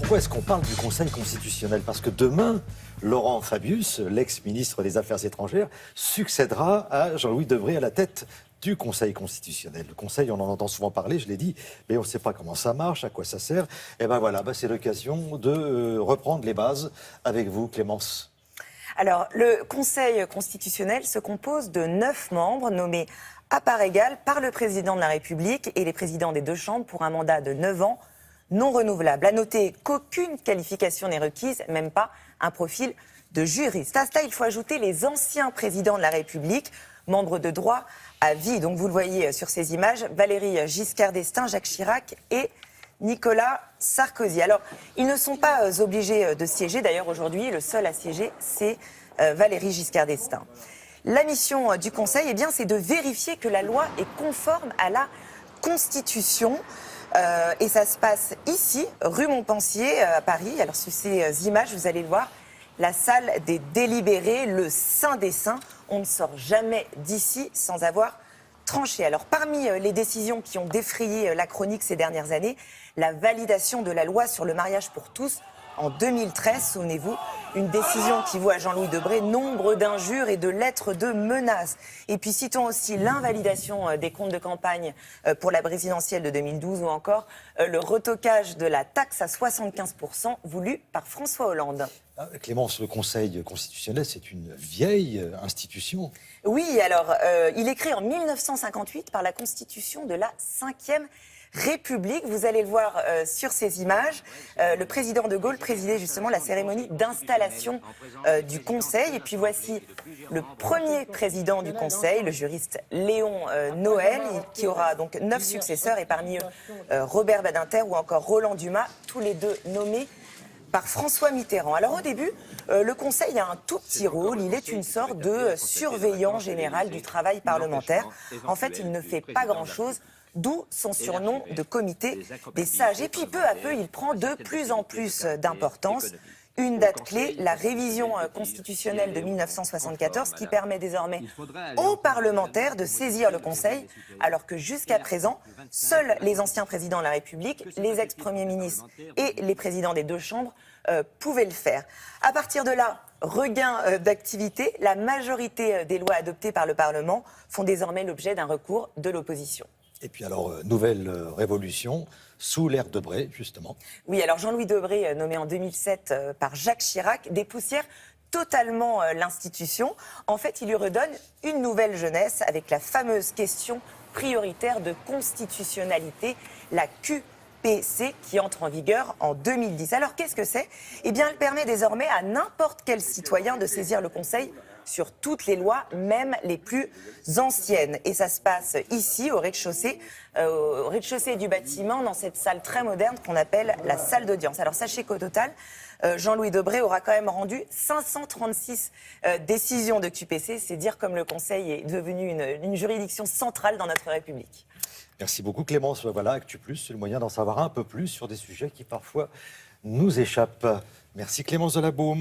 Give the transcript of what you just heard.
pourquoi est-ce qu'on parle du Conseil constitutionnel? Parce que demain, Laurent Fabius, l'ex-ministre des Affaires étrangères, succédera à Jean-Louis Debré à la tête du Conseil constitutionnel. Le Conseil, on en entend souvent parler, je l'ai dit, mais on ne sait pas comment ça marche, à quoi ça sert. Et ben voilà, c'est l'occasion de reprendre les bases avec vous, Clémence. Alors, le Conseil constitutionnel se compose de 9 membres nommés à part égale par le président de la République et les présidents des deux chambres pour un mandat de 9 ans non renouvelable. À noter qu'aucune qualification n'est requise, même pas un profil de juriste. À cela, il faut ajouter les anciens présidents de la République, membres de droit à vie. Donc vous le voyez sur ces images, Valéry Giscard d'Estaing, Jacques Chirac et Nicolas Sarkozy. Alors, ils ne sont pas obligés de siéger. D'ailleurs, aujourd'hui, le seul à siéger, c'est Valéry Giscard d'Estaing. La mission du Conseil, c'est de vérifier que la loi est conforme à la Constitution. Et ça se passe ici, rue Montpensier, à Paris. Alors, sur ces images, vous allez le voir, la salle des délibérés, le Saint des Saints. On ne sort jamais d'ici sans avoir tranché. Alors, parmi les décisions qui ont défrayé la chronique ces dernières années, la validation de la loi sur le mariage pour tous en 2013, souvenez-vous, une décision qui vaut à Jean-Louis Debré nombre d'injures et de lettres de menaces. Et puis citons aussi l'invalidation des comptes de campagne pour la présidentielle de 2012 ou encore le retoquage de la taxe à 75% voulu par François Hollande. Clémence, le Conseil constitutionnel, c'est une vieille institution. Oui, alors, il est créé en 1958 par la Constitution de la 5e République. Vous allez le voir sur ces images. Le président de Gaulle présidait justement la cérémonie d'installation du Conseil. Et puis voici le premier président du Conseil, le juriste Léon Noël, qui aura donc 9 successeurs et parmi eux Robert Badinter ou encore Roland Dumas, tous les deux nommés par François Mitterrand. Alors au début, le Conseil a un tout petit rôle, il est une sorte de surveillant général du travail parlementaire. En fait, il ne fait pas grand-chose, d'où son surnom de comité des sages. Et puis peu à peu, il prend de plus en plus d'importance. Une date clé, la révision constitutionnelle de 1974, qui permet désormais aux parlementaires de saisir le Conseil, alors que jusqu'à présent, seuls les anciens présidents de la République, les ex-premiers ministres et les présidents des deux chambres pouvaient le faire. À partir de là, regain d'activité, la majorité des lois adoptées par le Parlement font désormais l'objet d'un recours de l'opposition. Et puis alors, nouvelle révolution, sous l'ère Debré, justement. Oui, alors Jean-Louis Debré, nommé en 2007 par Jacques Chirac, dépoussière totalement l'institution. En fait, il lui redonne une nouvelle jeunesse avec la fameuse question prioritaire de constitutionnalité, la QPC, qui entre en vigueur en 2010. Alors, qu'est-ce que c'est? Elle permet désormais à n'importe quel citoyen de saisir le Conseil sur toutes les lois, même les plus anciennes. Et ça se passe ici, au rez-de-chaussée du bâtiment, dans cette salle très moderne qu'on appelle la salle d'audience. Alors sachez qu'au total, Jean-Louis Debré aura quand même rendu 536 décisions de QPC. C'est dire comme le Conseil est devenu une juridiction centrale dans notre République. Merci beaucoup Clémence. Voilà, Actu+, c'est le moyen d'en savoir un peu plus sur des sujets qui parfois nous échappent. Merci Clémence Delabeau.